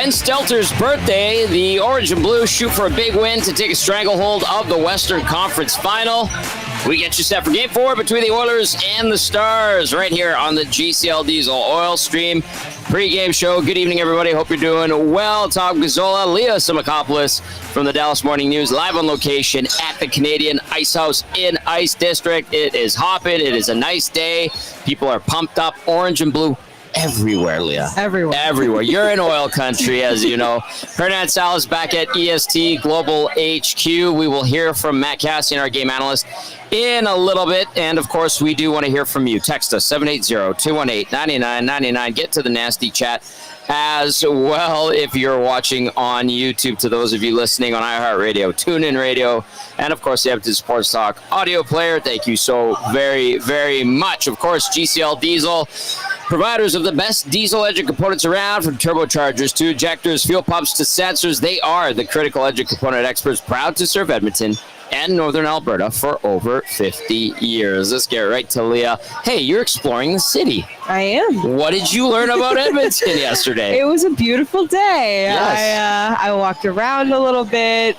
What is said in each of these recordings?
Ben Stelter's birthday. The Orange and Blue shoot for a big win to take a stranglehold of the Western Conference Final. We get you set for Game 4 between the Oilers and the Stars right here on the GCL Diesel Oil Stream pregame show. Good evening, everybody. Hope you're doing well. Tom Gazzola, Leah Simakopoulos from the Dallas Morning News, live on location at the Canadian Icehouse in Ice District. It is hopping. It is a nice day. People are pumped up. Orange and Blue everywhere, Leah. Everywhere. You're in oil country, as you know. Hernan Salas back at EST Global HQ. We will hear from Matt Cassian, our game analyst, in a little bit. And, of course, we do want to hear from you. Text us, 780-218-9999. Get to the nasty chat as well if you're watching on YouTube. To those of you listening on iHeartRadio, TuneIn Radio, and, of course, the Edmonton Sports Talk audio player, thank you so very, very much. Of course, GCL Diesel, providers of the best diesel engine components around, from turbochargers to ejectors, fuel pumps to sensors. They are the critical engine component experts, proud to serve Edmonton and Northern Alberta for over 50 years. Let's get right to Leah. Hey, you're exploring the city. I am. What did you learn about Edmonton yesterday? It was a beautiful day. Yes. I walked around a little bit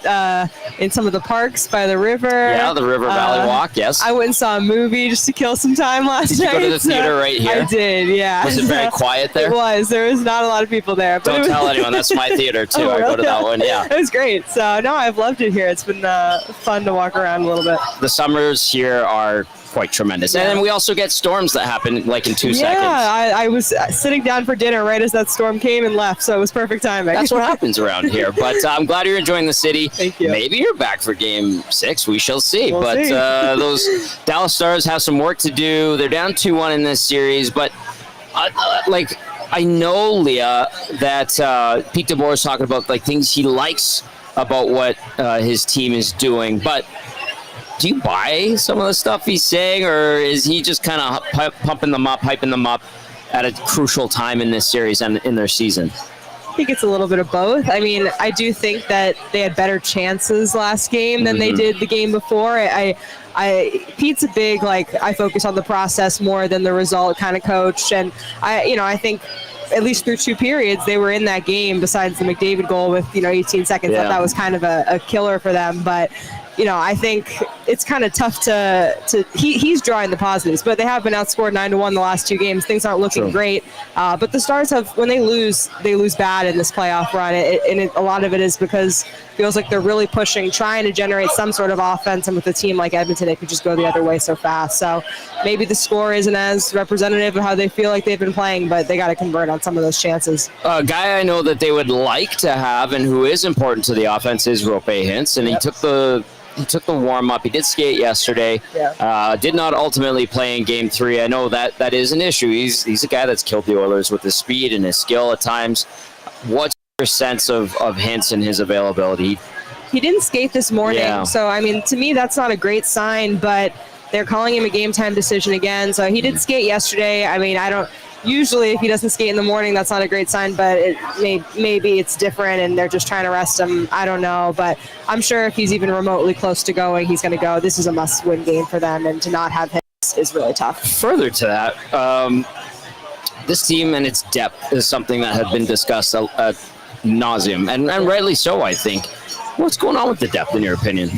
in some of the parks by the river. Yeah, the River Valley Walk, yes. I went and saw a movie just to kill some time last night. Did you go to the theater right here? I did, yeah. Was it very quiet there? It was. There was not a lot of people there. Don't tell anyone. That's my theater, too. Oh, I go to that one, yeah. It was great. So, no, I've loved it here. It's been fun to walk around a little bit. The summers here are quite tremendous. Yeah. And then we also get storms that happen like in 2 seconds. Yeah, I was sitting down for dinner right as that storm came and left, so it was perfect timing. That's what happens around here. But I'm glad you're enjoying the city. Thank you. Maybe you're back for Game 6. We shall see. We'll see. Those Dallas Stars have some work to do. They're down 2-1 in this series. But, I know, Leah, that Pete DeBoer is talking about things he likes about what his team is doing. But do you buy some of the stuff he's saying, or is he just kind of hyping them up at a crucial time in this series and in their season? I think it's a little bit of both. I mean, I do think that they had better chances last game than they did the game before. Pete's a big, I focus on the process more than the result kind of coach. And I think at least through 2 periods, they were in that game besides the McDavid goal with, 18 seconds. Yeah. That was kind of a killer for them. But, I think it's kind of tough he's drawing the positives, but they have been outscored 9-1 the last 2 games. Things aren't looking great. But the Stars when they lose bad in this playoff run. A lot of it is because it feels like they're really pushing, trying to generate some sort of offense. And with a team like Edmonton, it could just go the other way so fast. So maybe the score isn't as representative of how they feel like they've been playing, but they got to convert on some of those chances. A guy I know that they would like to have and who is important to the offense is Roope Hintz, and he took the warm-up. He did skate yesterday. Yeah. Did not ultimately play in Game 3. I know that is an issue. He's a guy that's killed the Oilers with his speed and his skill at times. What's your sense of Hintz and his availability? He didn't skate this morning. Yeah. So, to me, that's not a great sign, but they're calling him a game-time decision again. So he did skate yesterday. Usually, if he doesn't skate in the morning, that's not a great sign, but maybe it's different and they're just trying to rest him. I don't know, but I'm sure if he's even remotely close to going, he's going to go. This is a must-win game for them, and to not have him is really tough. Further to that, this team and its depth is something that had been discussed ad nauseum, and rightly so, I think. What's going on with the depth, in your opinion?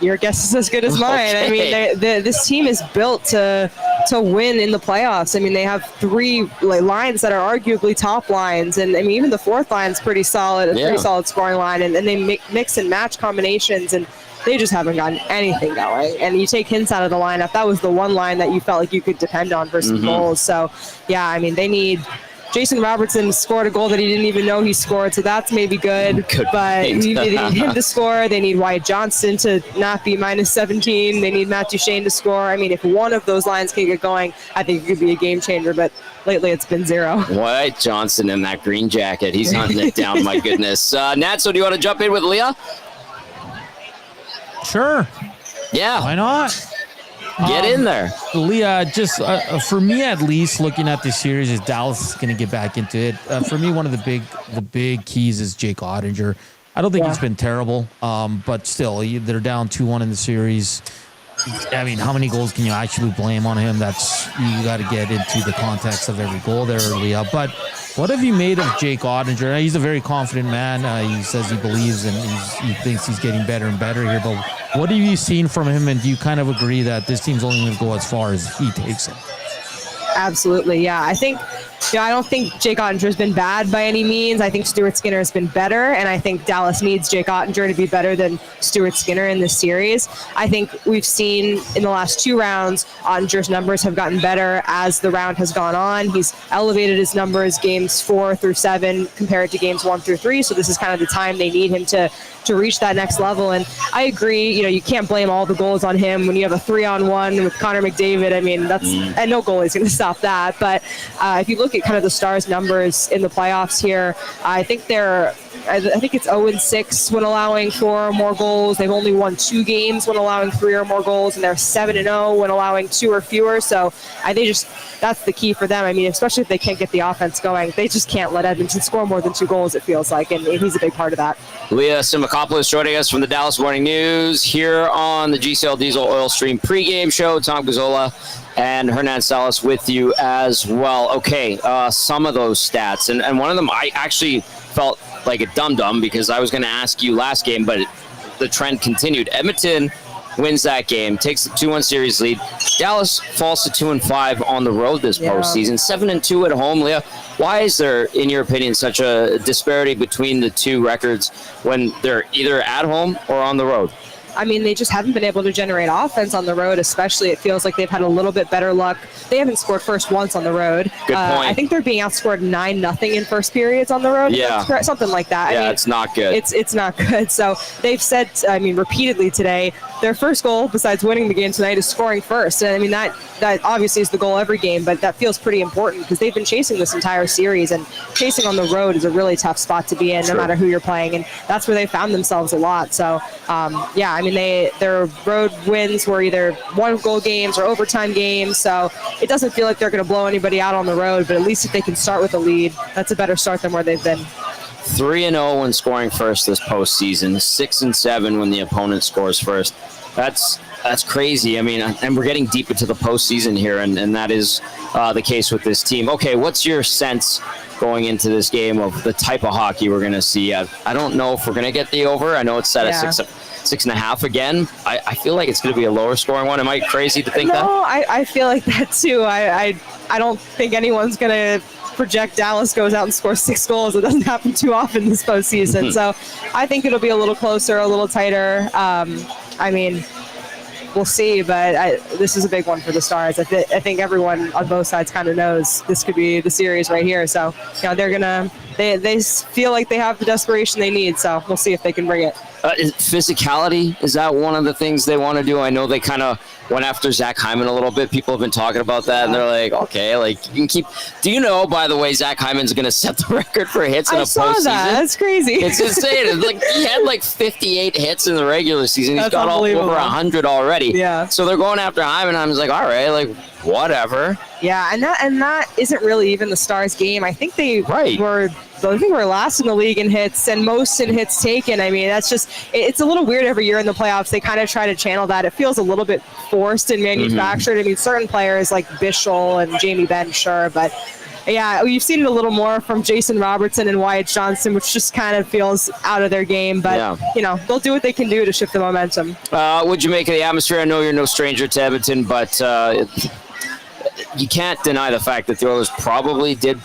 Your guess is as good as mine. Okay. This team is built to win in the playoffs. They have 3 lines that are arguably top lines, and even the 4th line is pretty solid. It's a pretty solid scoring line, and they mix and match combinations, and they just haven't gotten anything going. And you take Hintz out of the lineup, that was the one line that you felt like you could depend on for some goals. So, yeah, they need. Jason Robertson scored a goal that he didn't even know he scored, so that's maybe good. But they need him to score. They need Wyatt Johnston to not be -17. They need Matt Duchene to score. If one of those lines can get going, I think it could be a game changer. But lately, it's been 0. Wyatt Johnston in that green jacket. He's hunting it down, my goodness. Nat, so do you want to jump in with Leah? Sure. Yeah. Why not? Get in there. Leah, just for me at least, looking at this series, is Dallas is going to get back into it. For me, one of the big keys is Jake Oettinger. I don't think he's been terrible, but still, they're down 2-1 in the series. How many goals can you actually blame on him? You got to get into the context of every goal there, Leah. But What have you made of Jake Oettinger? He's a very confident man. He says he believes and he thinks he's getting better and better here. But what have you seen from him? And do you kind of agree that this team's only going to go as far as he takes it? Absolutely, yeah. I think, I don't think Jake Oettinger has been bad by any means. I think Stuart Skinner has been better, and I think Dallas needs Jake Oettinger to be better than Stuart Skinner in this series. I think we've seen in the last 2 rounds, Ottinger's numbers have gotten better as the round has gone on. He's elevated his numbers games 4 through 7 compared to games 1 through 3, so this is kind of the time they need him to reach that next level. And I agree, you can't blame all the goals on him when you have a 3-on-1 with Connor McDavid. I mean, and no goalie's going to stop that. But if you look at kind of the Stars' numbers in the playoffs here, I think it's 0-6 when allowing 4 or more goals. They've only won 2 games when allowing 3 or more goals, and they're 7-0 when allowing 2 or fewer. So that's the key for them. I mean, especially if they can't get the offense going, they just can't let Edmonton score more than 2 goals, it feels like, and he's a big part of that. Leah Simakopoulos joining us from the Dallas Morning News here on the GCL Diesel Oil Stream pregame show. Tom Gazzola and Hernan Salas with you as well. Okay, some of those stats, and one of them I actually felt like a dum-dum because I was going to ask you last game, but the trend continued. Edmonton wins that game, takes the 2-1 series lead. Dallas falls to 2-5 on the road this postseason, 7-2 at home. Leah, why is there, in your opinion, such a disparity between the 2 records when they're either at home or on the road? I mean, they just haven't been able to generate offense on the road, especially. It feels like they've had a little bit better luck. They haven't scored first once on the road. Good point. I think they're being outscored 9-0 in first periods on the road. Yeah. Something like that. Yeah, I mean, it's not good. It's not good. So they've said, repeatedly today, their first goal, besides winning the game tonight, is scoring first. And I mean, that obviously is the goal every game, but that feels pretty important because they've been chasing this entire series, and chasing on the road is a really tough spot to be in, no matter who you're playing. And that's where they found themselves a lot. So, their road wins were either 1-goal games or overtime games. So it doesn't feel like they're going to blow anybody out on the road, but at least if they can start with a lead, that's a better start than where they've been. 3-0 when scoring first this postseason, 6-7 when the opponent scores first. That's crazy. I mean, and we're getting deep into the postseason here, and that is the case with this team. Okay, what's your sense going into this game of the type of hockey we're going to see? I don't know if we're going to get the over. I know it's set at 6.5 again. I feel like it's going to be a lower scoring one. Am I crazy to think that? No, I feel like that too. I don't think anyone's going to project Dallas goes out and scores 6 goals. It doesn't happen too often this postseason. So I think it'll be a little closer, a little tighter. We'll see, but this is a big one for the Stars. I think everyone on both sides kind of knows this could be the series right here. So, they feel like they have the desperation they need. So we'll see if they can bring it. Physicality, is that one of the things they want to do? I know they kind of went after Zach Hyman a little bit. People have been talking about that, and they're like, okay, like you can keep. Do you know, by the way, Zach Hyman's going to set the record for hits in a postseason? I saw that. That's crazy. It's insane. He had 58 hits in the regular season. He's got over 100 already. Yeah. So they're going after Hyman. I'm just like, all right, whatever. Yeah, and that isn't really even the Stars' game. I think they were last in the league in hits and most in hits taken. I mean, it's a little weird every year in the playoffs. They kind of try to channel that. It feels a little bit forced and manufactured. I mean, certain players like Bischel and Jamie Benn, sure, but yeah, you've seen it a little more from Jason Robertson and Wyatt Johnston, which just kind of feels out of their game. But, they'll do what they can do to shift the momentum. What'd you make of the atmosphere? I know you're no stranger to Edmonton, but you can't deny the fact that the Oilers probably did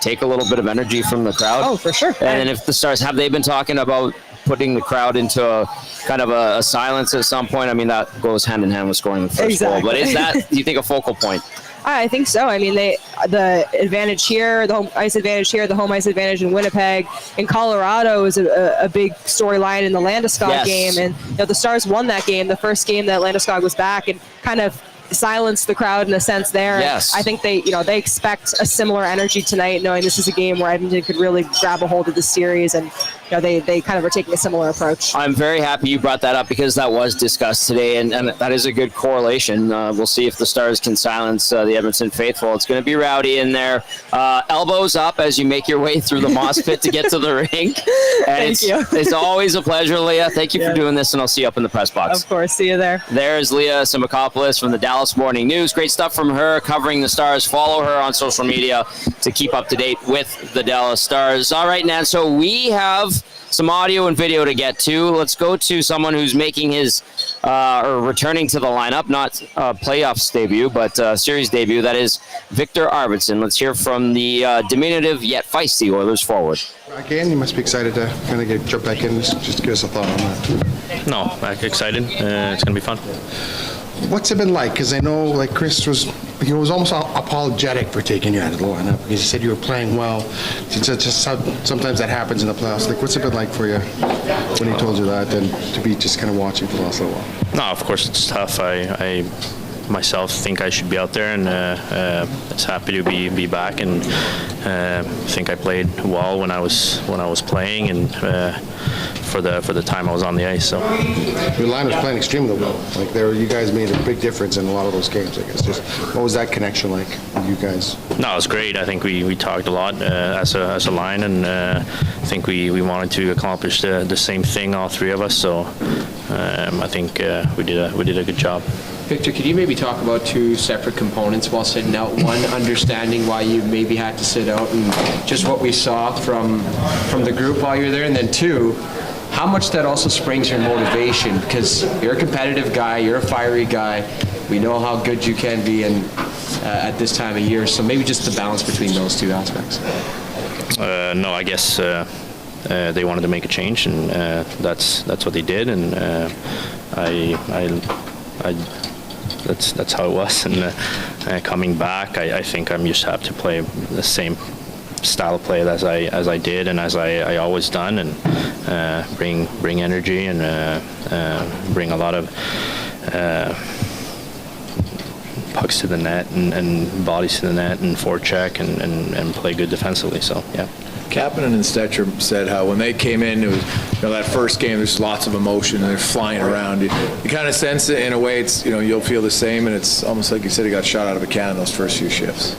take a little bit of energy from the crowd. Oh, for sure. And if the Stars, have they been talking about putting the crowd into a kind of a silence at some point? I mean, that goes hand in hand with scoring the first goal. But is that, do you think, a focal point? I think so. I mean, the advantage here, the home ice advantage here, the home ice advantage in Winnipeg. In Colorado is a big storyline in the Landeskog game. And the Stars won that game, the first game that Landeskog was back, and kind of silenced the crowd in a sense there. Yes. I think they expect a similar energy tonight, knowing this is a game where Edmonton could really grab a hold of the series. And they kind of are taking a similar approach. I'm very happy you brought that up because that was discussed today, and that is a good correlation. We'll see if the Stars can silence the Edmonton faithful. It's going to be rowdy in there. Elbows up as you make your way through the moss pit to get to the rink. And Thank you. It's always a pleasure, Leah. Thank you for doing this, and I'll see you up in the press box. Of course. See you there. There's Leah Simakopoulos from the Dallas Morning News. Great stuff from her covering the Stars. Follow her on social media to keep up to date with the Dallas Stars. All right, Nan, so we have some audio and video to get to. Let's go to someone who's making his or returning to the lineup, not playoffs debut, but series debut. That is Victor Arvidsson. Let's hear from the diminutive yet feisty Oilers forward. Again, you must be excited to kind of jump back in. Just give us a thought on that. No, excited. It's going to be fun. What's it been like? Because I know, like, Chris was almost apologetic for taking you out of the lineup because he said you were playing well. Just sometimes that happens in the playoffs. Like, what's it been like for you when he told you that, and to be just kind of watching for the last little while? No, of course it's tough. I myself think I should be out there, and it's happy to be back. And think I played well when I was playing, and for the time I was on the ice. So your line was playing extremely well. Like you guys made a big difference in a lot of those games. I guess. Just what was that connection like with you guys? No, it was great. I think we talked a lot as a line, and I think we wanted to accomplish the same thing, all three of us. So I think we did a good job. Victor, could you maybe talk about two separate components while sitting out? One, understanding why you maybe had to sit out and just what we saw from the group while you're there, and then two, how much that also springs your motivation, because you're a competitive guy, you're a fiery guy, we know how good you can be at this time of year, so maybe just the balance between those two aspects. No, I guess they wanted to make a change, and that's what they did, and that's how it was. And coming back, I think I'm just have to play the same style of play as I did and as I always done, and bring energy and bring a lot of pucks to the net and bodies to the net and forecheck and play good defensively. So yeah. Kapanen and Stetcher said how when they came in, it was that first game. There's lots of emotion and they're flying around. You kind of sense it in a way. It's you'll feel the same, and it's almost like you said he got shot out of a cannon those first few shifts.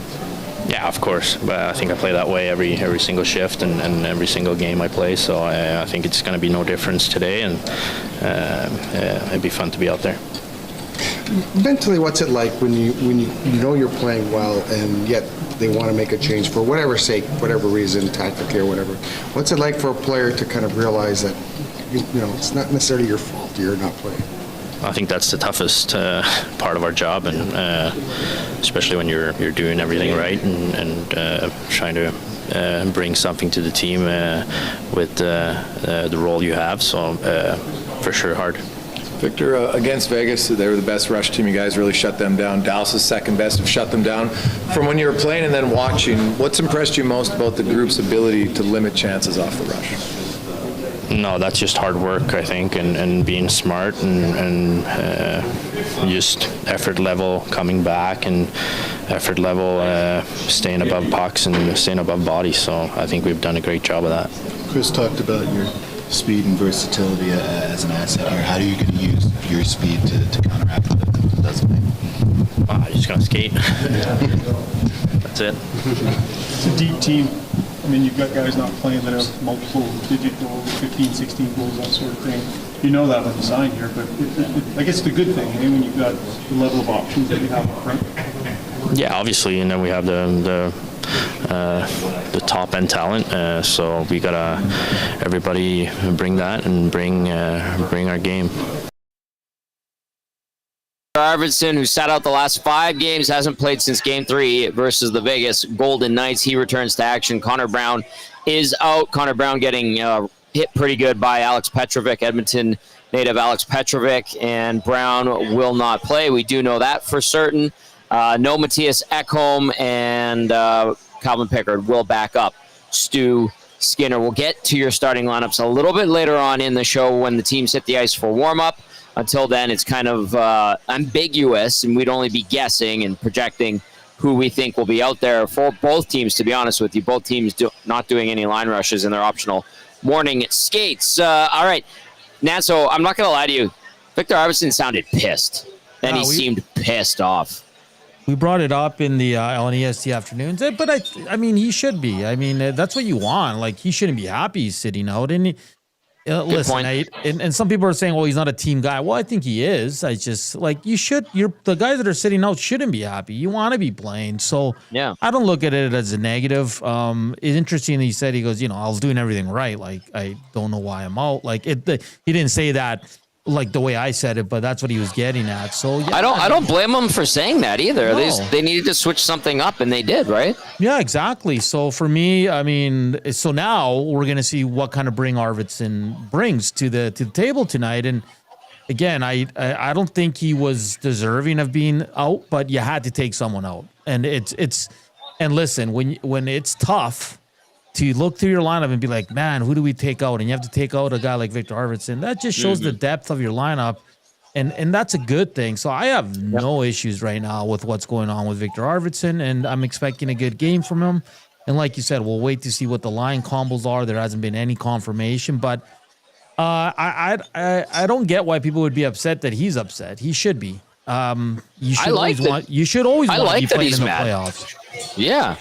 Yeah, of course, but I think I play that way every single shift and every single game I play. So I think it's going to be no difference today, and it'd be fun to be out there. Mentally, what's it like when you know you're playing well and yet they want to make a change for whatever sake, whatever reason, tactically or whatever? What's it like for a player to kind of realize that it's not necessarily your fault you're not playing? I think that's the toughest part of our job, and especially when you're doing everything right and trying to bring something to the team with the role you have. So for sure, hard. Victor, against Vegas, they were the best rush team. You guys really shut them down. Dallas is second best, have shut them down. From when you were playing and then watching, what's impressed you most about the group's ability to limit chances off the rush? No, that's just hard work, I think, and being smart and just effort level coming back and effort level staying above pucks and staying above bodies. So I think we've done a great job of that. Chris talked about your speed and versatility as an asset here. How are you going to use your speed to counteract what it doesn't make? I'm just going to skate. That's it. It's a deep team. I mean, you've got guys not playing that have multiple digit goals, 15, 16 goals, that sort of thing. You know that when you sign here, but I guess it's a good thing, when you've got the level of options that you have up front. Yeah, obviously, and then we have the top end talent. So we gotta everybody bring that and bring our game. Arvidsson, who sat out the last 5 games, hasn't played since Game 3 versus the Vegas Golden Knights. He returns to action. Connor Brown is out. Connor Brown getting hit pretty good by Alex Petrovic, Edmonton native Alex Petrovic, and Brown will not play. We do know that for certain. No Mattias Ekholm, and Calvin Pickard will back up Stu Skinner. We'll get to your starting lineups a little bit later on in the show when the teams hit the ice for warm-up. Until then, it's kind of ambiguous, and we'd only be guessing and projecting who we think will be out there for both teams, to be honest with you. Both teams not doing any line rushes in their optional morning skates. All right, Nanso, I'm not going to lie to you. Victor Arvidsson sounded pissed, and he seemed pissed off. We brought it up in the on EST afternoons, but I mean, he should be. I mean, that's what you want. Like, he shouldn't be happy he's sitting out. And listen, and some people are saying, well, he's not a team guy. Well, I think he is. I just, like, the guys that are sitting out shouldn't be happy. You want to be playing. So yeah, I don't look at it as a negative. It's interesting that he goes, I was doing everything right. Like, I don't know why I'm out. Like, he didn't say that like the way I said it, but that's what he was getting at. So yeah, I don't blame him for saying that either. No. They needed to switch something up, and they did, right? Yeah, exactly. So for me, I mean, so now we're gonna see what kind of bring Arvidsson brings to the table tonight. And again, I don't think he was deserving of being out, but you had to take someone out. And and listen, when it's tough to look through your lineup and be like, man, who do we take out? And you have to take out a guy like Victor Arvidsson. That just shows the depth of your lineup, and that's a good thing. So I have no issues right now with what's going on with Victor Arvidsson, and I'm expecting a good game from him. And like you said, we'll wait to see what the line combos are. There hasn't been any confirmation, but I don't get why people would be upset that he's upset. He should be. You should always want to be playing in the playoffs. Yeah.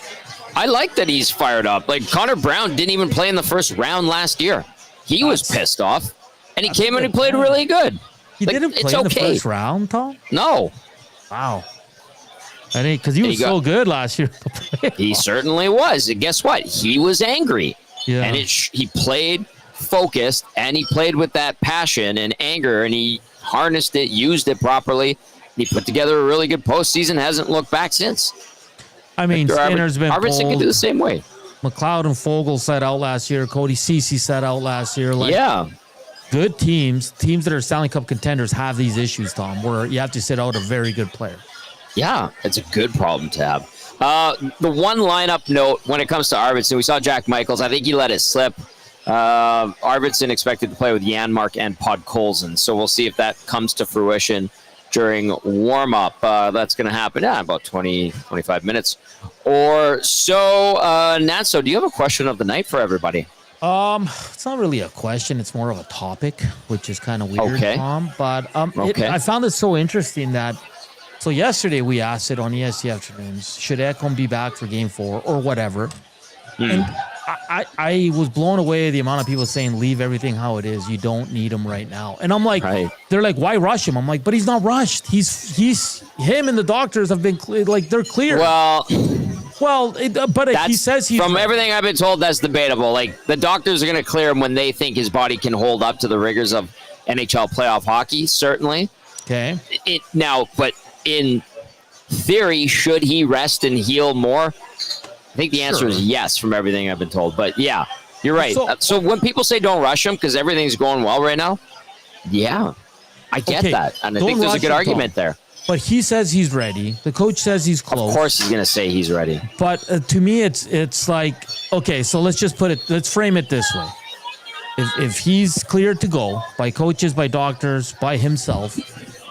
I like that he's fired up. Like, Connor Brown didn't even play in the first round last year. He was pissed off, and he came in and played really good. He didn't play in the first round, Tom? No. Wow. Because he was so good last year. He certainly was. And guess what? He was angry. Yeah. And he played focused, and he played with that passion and anger, and he harnessed it, used it properly. He put together a really good postseason, hasn't looked back since. I mean, Skinner's been pulled. Arvidsson can do the same way. McLeod and Fogle sat out last year. Cody Ceci sat out last year. Good teams that are Stanley Cup contenders have these issues, Tom, where you have to sit out a very good player. Yeah, it's a good problem to have. The one lineup note when it comes to Arvidsson, we saw Jack Michaels. I think he let it slip. Arvidsson expected to play with Janmark and Podkolzin, so we'll see if that comes to fruition during warm-up. That's going to happen in about 20-25 minutes or so. Nanso, do you have a question of the night for everybody? It's not really a question. It's more of a topic, which is kind of weird, Tom. But I found it so interesting that so yesterday we asked it on ESC Afternoons, should Ekholm be back for Game 4 or whatever? And I was blown away the amount of people saying leave everything how it is. You don't need him right now. And I'm like, they're like, why rush him? I'm like, but he's not rushed. He's him and the doctors have been they're clear. He says he's from everything I've been told, that's debatable. Like, the doctors are going to clear him when they think his body can hold up to the rigors of NHL playoff hockey. Certainly. Okay. But in theory, should he rest and heal more? I think the answer is yes from everything I've been told. But yeah, you're right. So when people say don't rush him because everything's going well right now, yeah, I get that. And I think there's a good argument there. But he says he's ready. The coach says he's close. Of course he's going to say he's ready. But to me, it's like, okay, so let's frame it this way. If he's cleared to go by coaches, by doctors, by himself,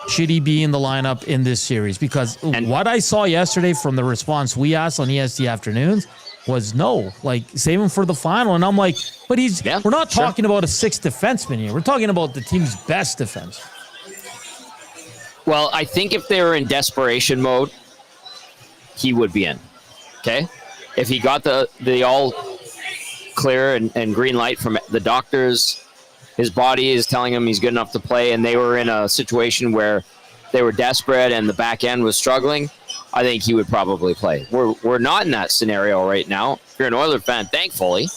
should he be in the lineup in this series? Because what I saw yesterday from the response we asked on EST Afternoons was no, like save him for the final. And I'm like, but we're not talking about a sixth defenseman here. We're talking about the team's best defense. Well, I think if they were in desperation mode, he would be in. Okay? If he got the all clear and green light from the doctors, his body is telling him he's good enough to play, and they were in a situation where they were desperate and the back end was struggling, I think he would probably play. We're not in that scenario right now. If you're an Oilers fan, thankfully,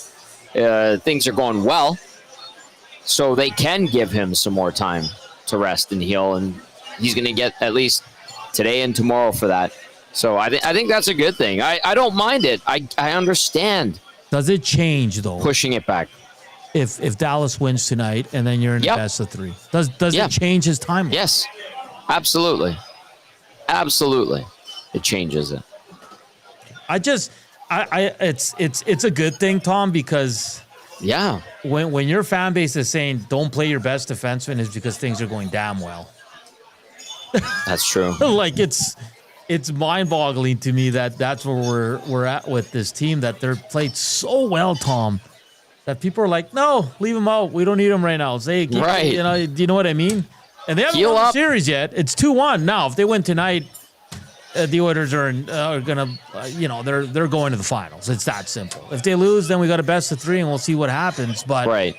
things are going well, so they can give him some more time to rest and heal, and he's going to get at least today and tomorrow for that. So I think that's a good thing. I don't mind it. I understand. Does it change, though? Pushing it back. If Dallas wins tonight and then you're in the best of three, does it change his timeline? Yes, absolutely, it changes it. It's a good thing, Tom, because when your fan base is saying don't play your best defenseman is because things are going damn well. That's true. Like it's mind-boggling to me that that's where we're at with this team, that they're played so well, Tom. that people are like, no, leave him out. We don't need him right now. Say, right. Do you know what I mean? And they haven't won the series yet. It's 2-1. Now, if they win tonight, the Oilers are gonna, they're going to the finals. It's that simple. If they lose, then we got a best of 3, and we'll see what happens. But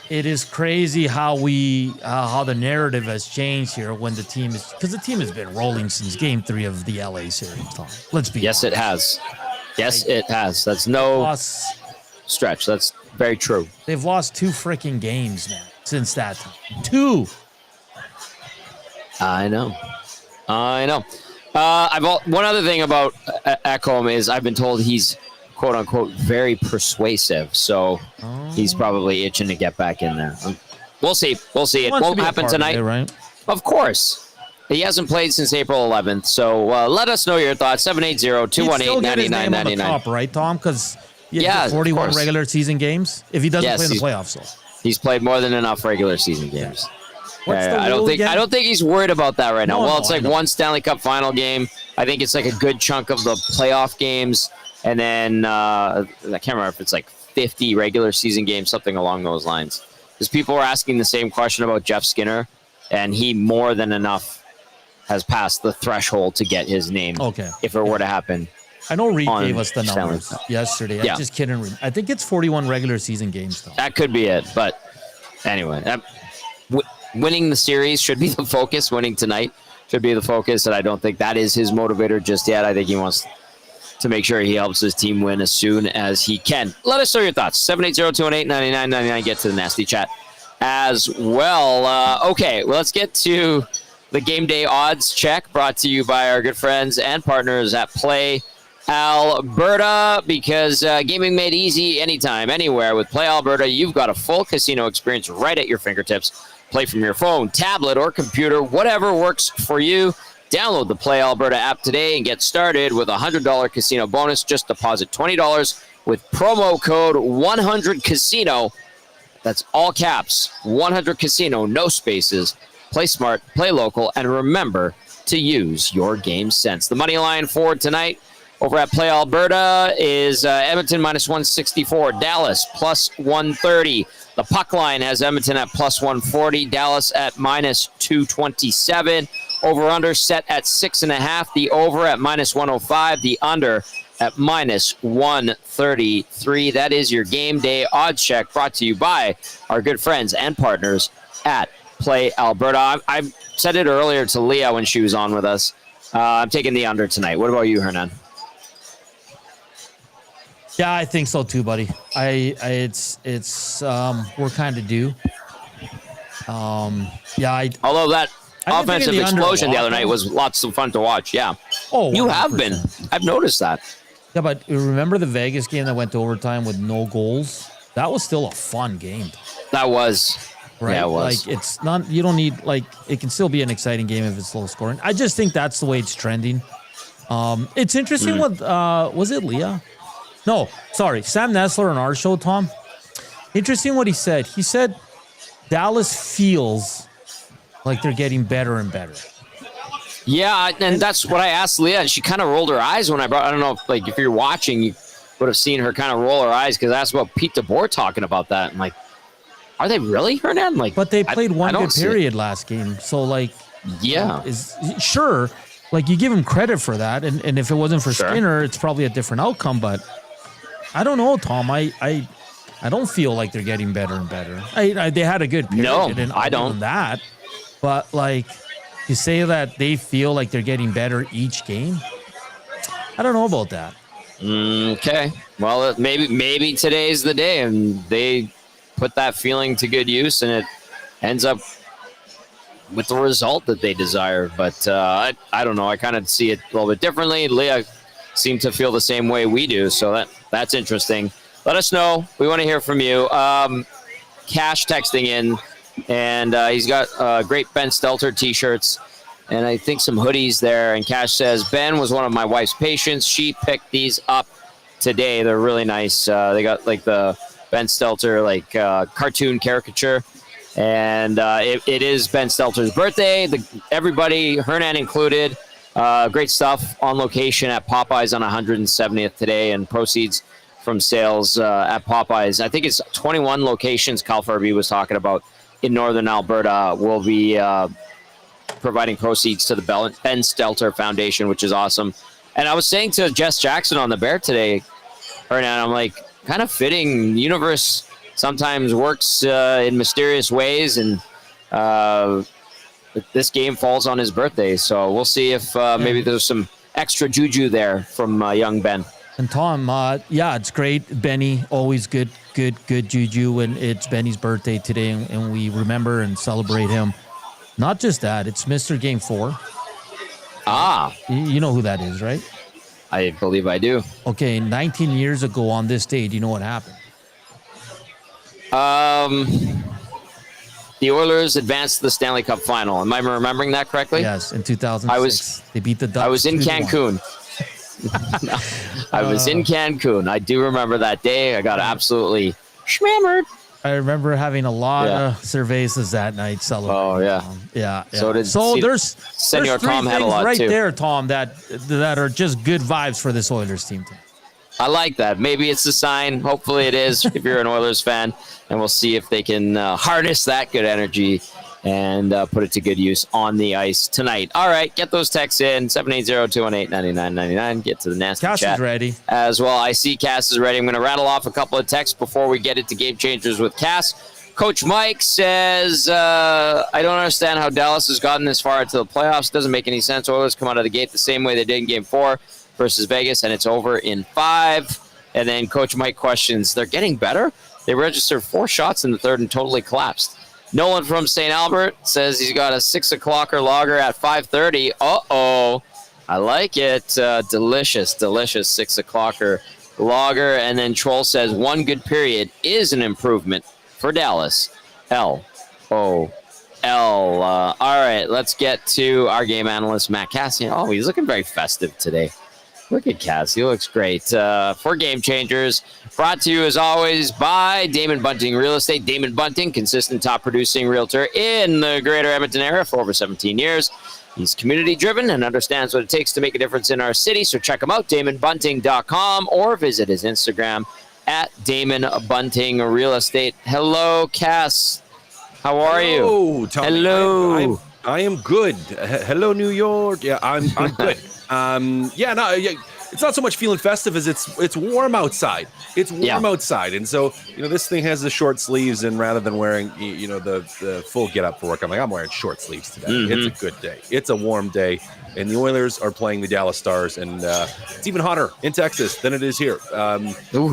it is crazy how the narrative has changed here when the team is, because the team has been rolling since Game 3 of the LA series. Tom, let's be honest. It has. Yes, it has. That's no stretch. That's very true. They've lost 2 freaking games, man, since that time. 2. I know. One other thing about Ekholm is I've been told he's quote unquote very persuasive, so he's probably itching to get back in there. We'll see. It won't happen tonight, right? Of course. He hasn't played since April 11th, so let us know your thoughts. 780-218-9999. Right, Tom? Because he has 41 regular season games. If he doesn't play in the playoffs, though. He's played more than enough regular season games. I don't think he's worried about that right now. It's like one Stanley Cup final game. I think it's like a good chunk of the playoff games, and then I can't remember if it's like 50 regular season games, something along those lines. Because people were asking the same question about Jeff Skinner, and he more than enough has passed the threshold to get his name. Okay, if it were to happen. I know Reed gave us the numbers yesterday. I'm just kidding. I think it's 41 regular season games, though. That could be it, but anyway. Winning the series should be the focus. Winning tonight should be the focus, and I don't think that is his motivator just yet. I think he wants to make sure he helps his team win as soon as he can. Let us know your thoughts. 780-218-9999. Get to the nasty chat as well. Okay, well, let's get to the game day odds check brought to you by our good friends and partners at Play Alberta, because gaming made easy anytime, anywhere. With Play Alberta, you've got a full casino experience right at your fingertips. Play from your phone, tablet, or computer, whatever works for you. Download the Play Alberta app today and get started with a $100 casino bonus. Just deposit $20 with promo code 100casino. That's all caps, 100casino, no spaces. Play smart, play local, and remember to use your game sense. The money line for tonight over at Play Alberta is Edmonton minus 164, Dallas plus 130. The puck line has Edmonton at plus 140, Dallas at minus 227. Over-under set at 6.5. The over at minus 105. The under at minus 133. That is your game day odds check brought to you by our good friends and partners at Play Alberta. I said it earlier to Leah when she was on with us. I'm taking the under tonight. What about you, Hernan? Yeah, I think so too, buddy. It's we're kind of due. Although that offensive explosion the other night was lots of fun to watch. Yeah. Oh, you have been. I've noticed that. Yeah, but remember the Vegas game that went to overtime with no goals? That was still a fun game. That was. Right? Yeah, it was. Like, it's not, you don't need, like, it can still be an exciting game if it's low scoring. I just think that's the way it's trending. It's interesting what, was it Leah? No, sorry. Sam Nessler on our show, Tom. Interesting what he said. He said Dallas feels like they're getting better and better. Yeah, and that's what I asked Leah, and she kind of rolled her eyes when I don't know if you're watching, you would have seen her kind of roll her eyes because I asked about Pete DeBoer talking about that. I'm like, are they really, Hernan? But they played one good period last game. So, sure, you give him credit for that. And if it wasn't for Skinner, it's probably a different outcome. But I don't know, Tom. I don't feel like they're getting better and better. They had a good period. No, and I don't. That. But, you say that they feel like they're getting better each game? I don't know about that. Okay. Well, maybe today's the day, and they put that feeling to good use, and it ends up with the result that they desire. But I don't know. I kind of see it a little bit differently. Leah seemed to feel the same way we do, so that's interesting. Let us know. We want to hear from you. Cash texting in, and he's got great Ben Stelter T-shirts, and I think some hoodies there. And Cash says, Ben was one of my wife's patients. She picked these up today. They're really nice. They got the Ben Stelter cartoon caricature, and it is Ben Stelter's birthday. Everybody, Hernan included, great stuff on location at Popeyes on 170th today, and proceeds from sales at Popeyes. I think it's 21 locations Cal Farby was talking about in northern Alberta will be providing proceeds to the Ben Stelter Foundation, which is awesome. And I was saying to Jess Jackson on the Bear today, Hernan, I'm like, kind of fitting. The universe sometimes works in mysterious ways, and this game falls on his birthday. So we'll see if maybe there's some extra juju there from young Ben. And Tom, yeah, it's great. Benny, always good juju when it's Benny's birthday today, and we remember and celebrate him. Not just that, it's Mr. Game 4. Ah. You know who that is, right? I believe I do. Okay, 19 years ago on this day, do you know what happened? The Oilers advanced to the Stanley Cup final. Am I remembering that correctly? Yes, in 2006. They beat the Ducks. I was in 2-1. Cancun. I was in Cancun. I do remember that day. I got absolutely schmammered. I remember having a lot of cervezas that night celebrating. Oh, yeah. Yeah. So there's Senor three Tom had a things lot right too. there, Tom, that are just good vibes for this Oilers team. I like that. Maybe it's a sign. Hopefully it is if you're an Oilers fan. And we'll see if they can harness that good energy and put it to good use on the ice tonight. All right, get those texts in, 780-218-9999. Get to the nasty Cass chat is ready. as well. I see Cass is ready. I'm going to rattle off a couple of texts before we get into Game Changers with Cass. Coach Mike says, I don't understand how Dallas has gotten this far into the playoffs. It doesn't make any sense. Oilers come out of the gate the same way they did in Game 4 versus Vegas, and it's over in 5. And then Coach Mike questions, they're getting better? They registered 4 shots in the third and totally collapsed. Nolan from St. Albert says he's got a 6 o'clocker lager at 5:30. Uh-oh. I like it. Delicious 6 o'clocker lager. And then Troll says 1 good period is an improvement for Dallas. L-O-L. All right, let's get to our game analyst, Matt Cassian. Oh, he's looking very festive today. Look at Cass. He looks great. For Game Changers, brought to you as always by Damon Bunting Real Estate. Damon Bunting, consistent top producing realtor in the greater Edmonton area for over 17 years. He's community driven and understands what it takes to make a difference in our city. So check him out, DamonBunting.com, or visit his Instagram at Damon Bunting Real Estate. Hello, Cass. How are you? Hello, Tommy. Hello. I am good. Hello, New York. Yeah, I'm good. It's not so much feeling festive as it's warm outside. It's warm outside, and so this thing has the short sleeves, and rather than wearing the full get up for work, I'm wearing short sleeves today. Mm-hmm. It's a good day. It's a warm day, and the Oilers are playing the Dallas Stars, and it's even hotter in Texas than it is here.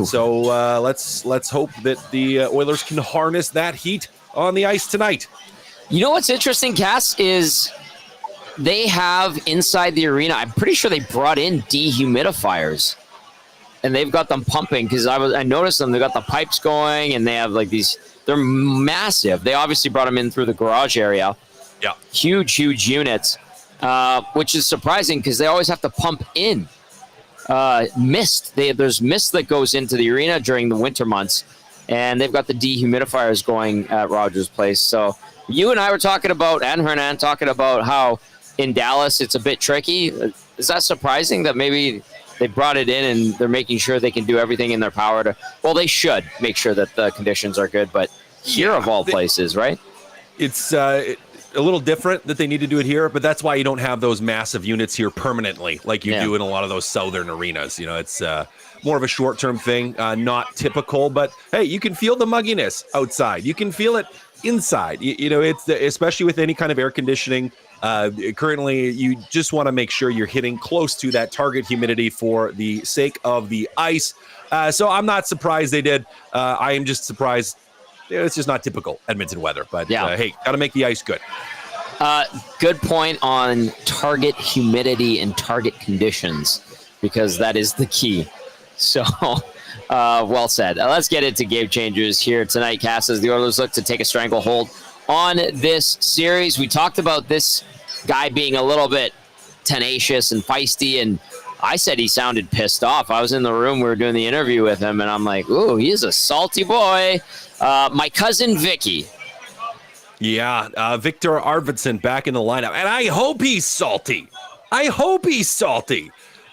So let's hope that the Oilers can harness that heat on the ice tonight. You know what's interesting, Cass, is they have inside the arena, I'm pretty sure they brought in dehumidifiers, and they've got them pumping, because I noticed them. They got the pipes going, and they have they're massive. They obviously brought them in through the garage area. Yeah. Huge units, which is surprising because they always have to pump in mist. There's mist that goes into the arena during the winter months, and they've got the dehumidifiers going at Rogers Place. So you and I were talking about, and Hernan talking about how in Dallas it's a bit tricky. Is that surprising that maybe they brought it in and they're making sure they can do everything in their power to, well, they should make sure that the conditions are good, but here of all places, right? It's a little different that they need to do it here, but that's why you don't have those massive units here permanently like you do in a lot of those southern arenas. It's more of a short-term thing, not typical, but hey, you can feel the mugginess outside. You can feel it inside. It's especially with any kind of air conditioning. Currently, you just want to make sure you're hitting close to that target humidity for the sake of the ice. So I'm not surprised they did. I am just surprised. It's just not typical Edmonton weather. But hey, got to make the ice good. Good point on target humidity and target conditions, because that is the key. So, well said. Let's get into Game Changers here tonight, Cass, as the Oilers look to take a stranglehold on this series. We talked about this guy being a little bit tenacious and feisty, and I said he sounded pissed off. I was in the room, we were doing the interview with him, and I'm like, ooh, he's a salty boy. My cousin Vicky. Yeah, Victor Arvidsson back in the lineup, and I hope he's salty.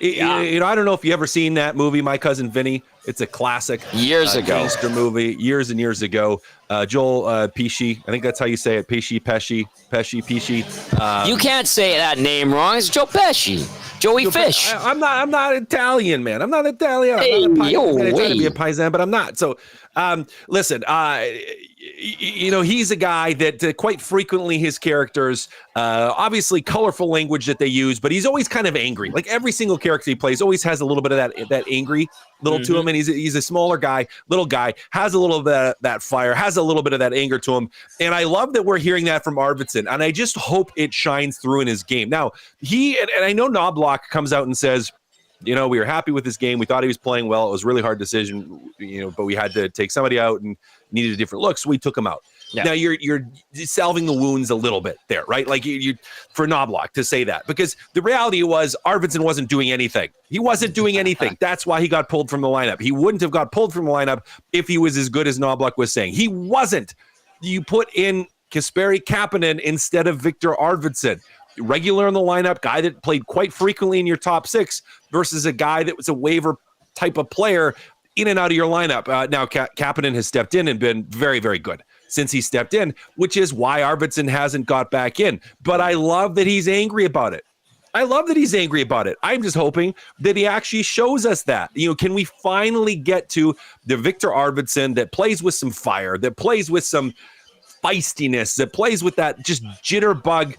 I don't know if you ever seen that movie, My Cousin Vinny. It's a classic. Years ago. Gangster movie, years and years ago. Joel Pesci, I think that's how you say it. Pesci. You can't say that name wrong. It's Joe Pesci. Joey Fish. I'm not Italian, man. I'm not Italian. Hey, I'm not yo, I try to wait. be a paisan, but I'm not. So, listen, he's a guy that quite frequently his characters, obviously colorful language that they use, but he's always kind of angry. Like every single character he plays always has a little bit of that angry little to him. And he's a smaller guy, little guy, has a little bit of that fire, has a little bit of that anger to him. And I love that we're hearing that from Arvidsson. And I just hope it shines through in his game. Now, and I know Knobloch comes out and says, we were happy with this game. We thought he was playing well. It was a really hard decision, but we had to take somebody out and needed a different look, so we took him out. Yeah. Now you're salving the wounds a little bit there, right? Like you for Knobloch to say that, because the reality was Arvidsson wasn't doing anything. He wasn't doing anything. That's why he got pulled from the lineup. He wouldn't have got pulled from the lineup if he was as good as Knobloch was saying. He wasn't. You put in Kasperi Kapanen instead of Victor Arvidsson. Regular in the lineup, guy that played quite frequently in your top six versus a guy that was a waiver type of player in and out of your lineup. Now, Kapanen has stepped in and been very, very good since he stepped in, which is why Arvidsson hasn't got back in. But I love that he's angry about it. I'm just hoping that he actually shows us that. Can we finally get to the Victor Arvidsson that plays with some fire, that plays with some feistiness, that plays with that just jitterbug,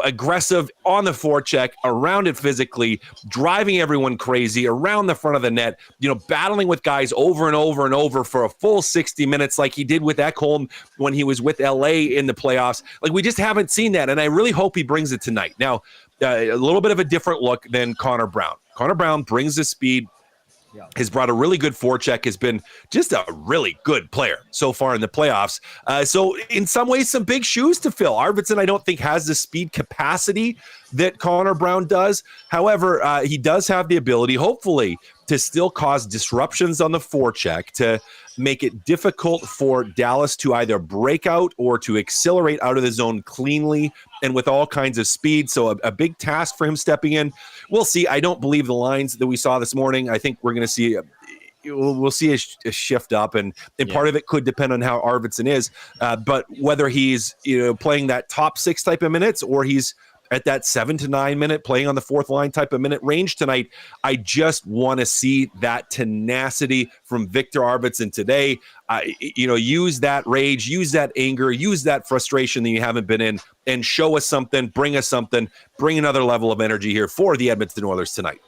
aggressive on the forecheck, around it physically, driving everyone crazy around the front of the net, battling with guys over and over and over for a full 60 minutes like he did with Ekholm when he was with LA in the playoffs. Like, we just haven't seen that, and I really hope he brings it tonight. Now, a little bit of a different look than Connor Brown. Connor Brown brings the speed, has brought a really good forecheck, has been just a really good player so far in the playoffs. So in some ways, some big shoes to fill. Arvidsson, I don't think, has the speed capacity that Connor Brown does. However, he does have the ability, hopefully, to still cause disruptions on the forecheck, to make it difficult for Dallas to either break out or to accelerate out of the zone cleanly and with all kinds of speed. So a big task for him stepping in. We'll see. I don't believe the lines that we saw this morning. I think we're going to see we'll see a shift up, and part of it could depend on how Arvidsson is. But whether he's playing that top six type of minutes or he's at that 7 to 9 minute playing on the fourth line type of minute range tonight, I just want to see that tenacity from Victor Arvidsson today. Use that rage, use that anger, use that frustration that you haven't been in, and show us something, bring us something, bring another level of energy here for the Edmonton Oilers tonight.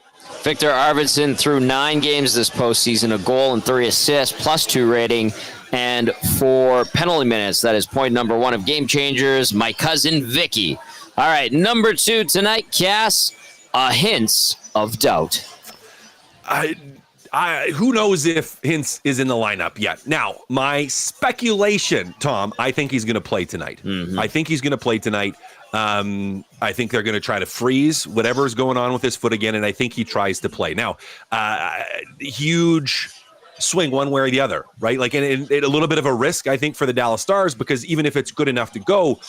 Victor Arvidsson through 9 games this postseason, a goal and 3 assists, +2 rating, and 4 penalty minutes. That is point number 1 of Game Changers, my cousin Vicky. All right, number 2 tonight, Cass, a hint of doubt. Who knows if Hintz is in the lineup yet? Now, my speculation, Tom, I think he's going to play tonight. I think he's going to play tonight. I think they're going to try to freeze whatever is going on with his foot again, and I think he tries to play. Now, huge swing one way or the other, right? Like, and a little bit of a risk, I think, for the Dallas Stars, because even if it's good enough to go,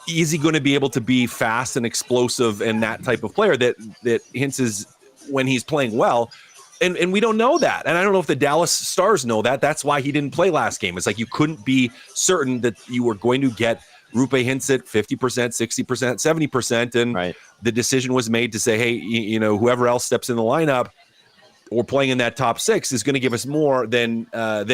is he going to be able to be fast and explosive and that type of player that Hintz is when he's playing well? And we don't know that. And I don't know if the Dallas Stars know that. That's why he didn't play last game. It's like you couldn't be certain that you were going to get Roope Hintz at 50%, 60%, 70%. And the decision was made to say, hey, whoever else steps in the lineup or playing in that top 6 is going to give us more than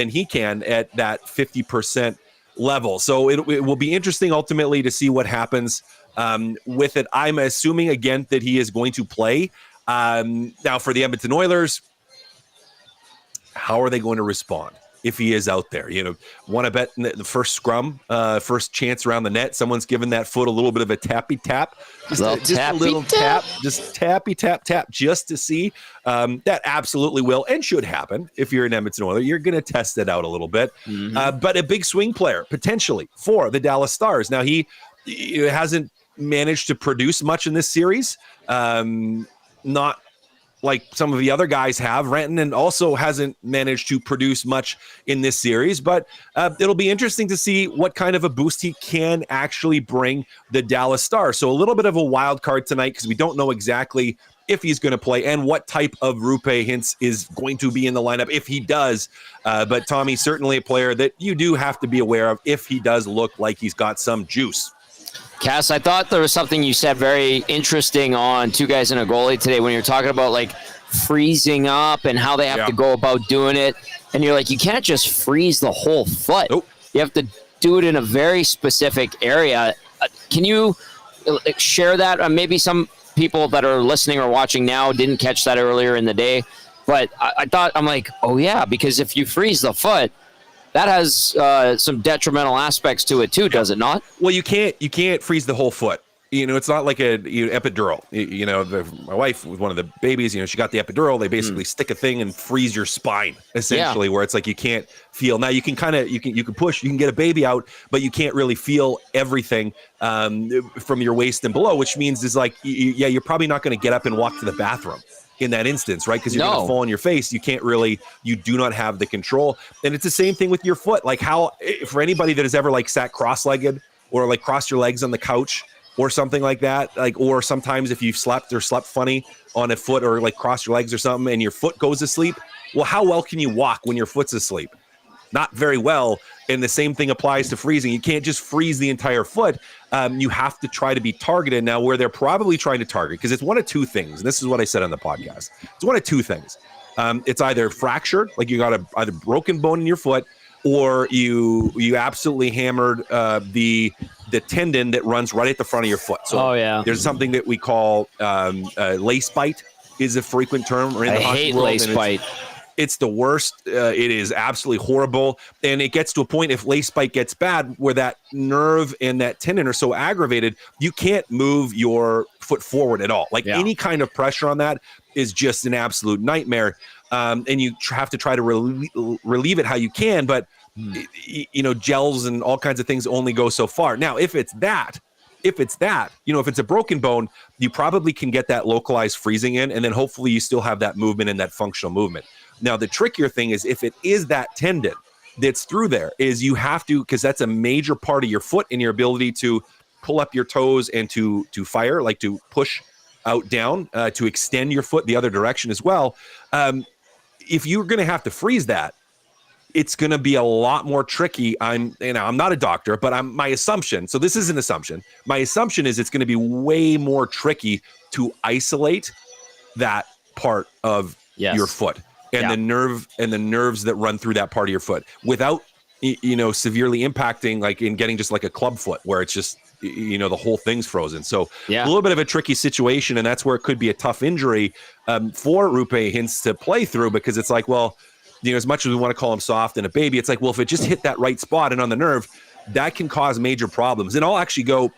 he can at that 50% level. So it will be interesting ultimately to see what happens with it. I'm assuming again that he is going to play. Now for the Edmonton Oilers, how are they going to respond if he is out there? Want to bet in the first scrum, first chance around the net, someone's given that foot a little bit of a tappy tap, just a little tap, just tappy tap, just to see. That absolutely will and should happen if you're an Edmonton Oiler. You're going to test it out a little bit, but a big swing player potentially for the Dallas Stars. Now he hasn't managed to produce much in this series. Not like some of the other guys have. Rantanen also hasn't managed to produce much in this series, but it'll be interesting to see what kind of a boost he can actually bring the Dallas Stars. So a little bit of a wild card tonight because we don't know exactly if he's going to play and what type of Roope Hintz is going to be in the lineup if he does. But Tommy, certainly a player that you do have to be aware of if he does look like he's got some juice. Cass, I thought there was something you said very interesting on Two Guys and a Goalie today when you're talking about like freezing up and how they have to go about doing it. And you're like, you can't just freeze the whole foot. Nope. You have to do it in a very specific area. Can you share that? Maybe some people that are listening or watching now didn't catch that earlier in the day. But I thought, I'm like, oh yeah, because if you freeze the foot, that has some detrimental aspects to it too, does it not? Well, you can't freeze the whole foot. It's not like a epidural. My wife with one of the babies, she got the epidural. They basically stick a thing and freeze your spine, essentially, where it's like you can't feel. Now you can you can push, you can get a baby out, but you can't really feel everything from your waist and below, which means is like, you're probably not going to get up and walk to the bathroom in that instance, right? Because you're going to fall on your face. You do not have the control. And it's the same thing with your foot. Like for anybody that has ever like sat cross-legged or like crossed your legs on the couch or something like that, like, or sometimes if you've slept funny on a foot or like crossed your legs or something and your foot goes to sleep, well, how well can you walk when your foot's asleep? Not very well. And the same thing applies to freezing. You can't just freeze the entire foot. You have to try to be targeted. Now, where they're probably trying to target, because it's one of two things, and this is what I said on the podcast. It's one of two things. It's either fractured, like you got either broken bone in your foot, or you absolutely hammered the tendon that runs right at the front of your foot. So there's something that we call lace bite is a frequent term. Or in the hate lace bite. It's the worst. It is absolutely horrible. And it gets to a point, if lace bite gets bad, where that nerve and that tendon are so aggravated, you can't move your foot forward at all. Like any kind of pressure on that is just an absolute nightmare. And you have to try to relieve it how you can. But, gels and all kinds of things only go so far. Now, if it's a broken bone, you probably can get that localized freezing in, and then hopefully you still have that movement and that functional movement. Now, the trickier thing is if it is that tendon that's through there, is you have to, because that's a major part of your foot and your ability to pull up your toes and to fire, like to push out down, to extend your foot the other direction as well. If you're going to have to freeze that, it's going to be a lot more tricky. I'm not a doctor, but my assumption. So this is an assumption. My assumption is it's going to be way more tricky to isolate that part of your foot and the nerves that run through that part of your foot without, severely impacting, like in getting just like a club foot where it's just, the whole thing's frozen. So a little bit of a tricky situation. And that's where it could be a tough injury for Roope Hintz to play through, because it's like, well, as much as we want to call him soft and a baby, it's like, well, if it just hit that right spot and on the nerve, that can cause major problems. And I'll actually go,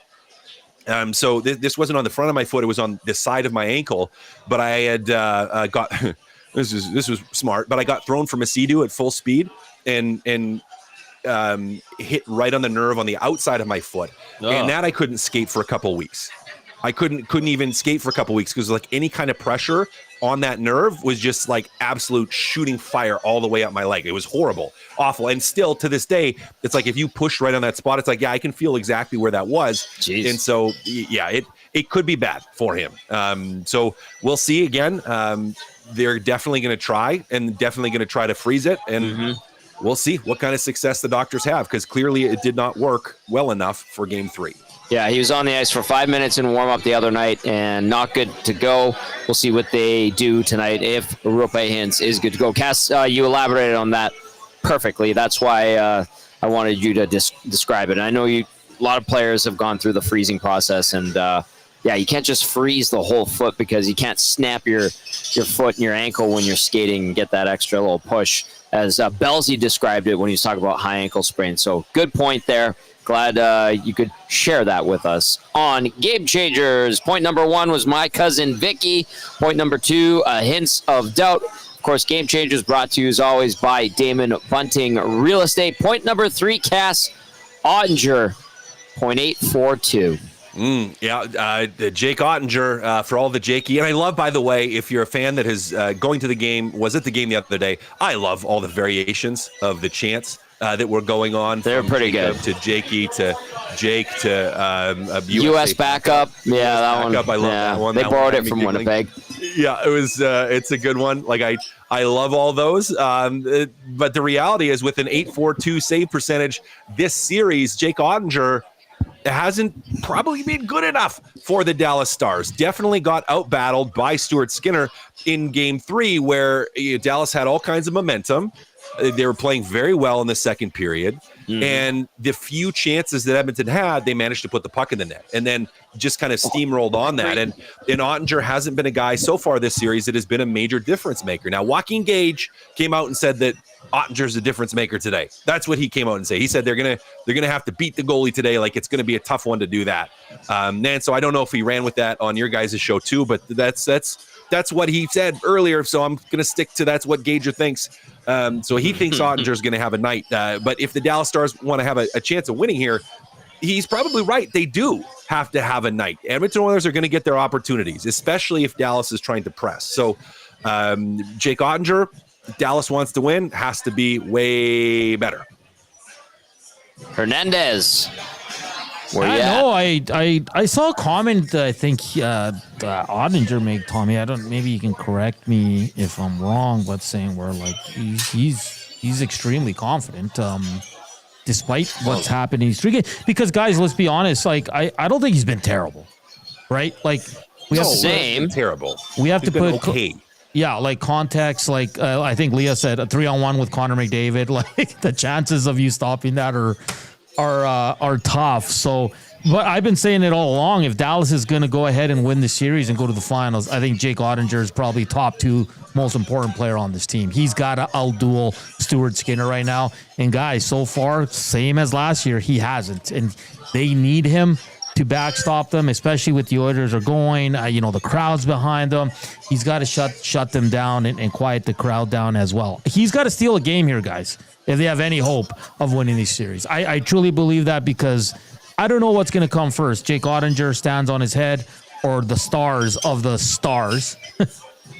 so this wasn't on the front of my foot, it was on the side of my ankle, but I had got, this was smart, but I got thrown from a Sea-Doo at full speed and hit right on the nerve on the outside of my foot. And that I couldn't skate for a couple of weeks. I couldn't even skate for a couple of weeks because like any kind of pressure on that nerve was just like absolute shooting fire all the way up my leg. It was horrible, awful. And still to this day, it's like if you push right on that spot, it's like, I can feel exactly where that was. Jeez. And so, it could be bad for him. So we'll see again. They're definitely going to try to freeze it. And we'll see what kind of success the doctors have, because clearly it did not work well enough for Game 3. Yeah, he was on the ice for 5 minutes in warm-up the other night and not good to go. We'll see what they do tonight if Roope Hintz is good to go. Cass, you elaborated on that perfectly. That's why I wanted you to describe it. And I know a lot of players have gone through the freezing process, and you can't just freeze the whole foot because you can't snap your foot and your ankle when you're skating and get that extra little push, as Belzy described it when he was talking about high ankle sprain. So good point there. Glad you could share that with us on Game Changers. Point number 1 was my cousin Vicky. Point number 2, a hint of doubt. Of course, Game Changers brought to you as always by Damon Bunting Real Estate. Point number 3, Cass Oettinger. 0.842. The Jake Oettinger for all the Jakey. And I love, by the way, if you're a fan that is going to the game, was at the game the other day, I love all the variations of the chants that were going on. They're pretty good. To Jakey, to Jake, to U.S. backup. Yeah, that one. I love that one. They that borrowed one it from Winnipeg. Yeah, it was. It's a good one. Like I love all those. But the reality is, with an .842 save percentage this series, Jake Oettinger hasn't probably been good enough for the Dallas Stars. Definitely got out-battled by Stuart Skinner in Game 3, where Dallas had all kinds of momentum. They were playing very well in the second period. And the few chances that Edmonton had, they managed to put the puck in the net and then just kind of steamrolled on that. And Oettinger hasn't been a guy so far this series that has been a major difference maker. Now, Joaquin Gage came out and said that Ottinger's a difference maker today. That's what he came out and said. He said they're gonna have to beat the goalie today. Like, it's gonna be a tough one to do that. And so I don't know if he ran with that on your guys' show too, but that's what he said earlier. So I'm gonna stick to that's what Gager thinks. So he thinks Ottinger's gonna have a night. But if the Dallas Stars want to have a chance of winning here, he's probably right. They do have to have a night. Edmonton Oilers are going to get their opportunities, especially if Dallas is trying to press. So Jake Oettinger, Dallas wants to win, has to be way better. Hernandez. I saw a comment. I think Oettinger made, Tommy. Maybe you can correct me if I'm wrong, but saying where like he's extremely confident, despite what's happened in these 3 games. Because guys, let's be honest. Like I don't think he's been terrible, right? Like we have terrible. We have he's to put okay. Yeah, like context, like I think Leah said, a 3-on-1 with Connor McDavid. Like the chances of you stopping that are tough. So, but I've been saying it all along. If Dallas is going to go ahead and win the series and go to the finals, I think Jake Oettinger is probably top 2 most important player on this team. He's got to outduel Stuart Skinner right now. And guys, so far, same as last year, he hasn't. And they need him to backstop them, especially with the Oilers are going, the crowd's behind them. He's got to shut them down and quiet the crowd down as well. He's got to steal a game here, guys, if they have any hope of winning these series. I truly believe that, because I don't know what's going to come first. Jake Oettinger stands on his head, or the stars of the stars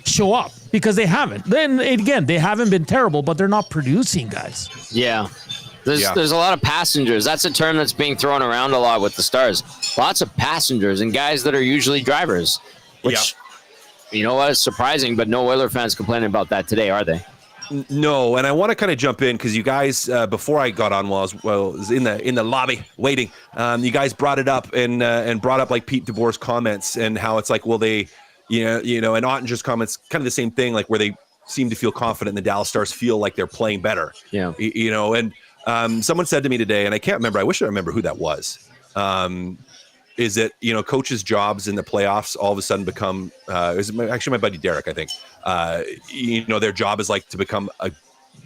show up, because they haven't. Then again, they haven't been terrible, but they're not producing, guys. Yeah. There's a lot of passengers. That's a term that's being thrown around a lot with the Stars. Lots of passengers and guys that are usually drivers, which, you know what, is surprising, but no Oiler fans complaining about that today, are they? No, and I want to kind of jump in because you guys, before I got on, while I was in the lobby waiting, you guys brought it up and brought up like Pete DeBoer's comments and how it's like, well, they, and Ottinger's comments, kind of the same thing, like where they seem to feel confident and the Dallas Stars feel like they're playing better. Yeah, and someone said to me today, and I can't remember, I wish I remember who that was, is that, coaches' jobs in the playoffs all of a sudden become, actually my buddy Derek, I think, their job is like to become a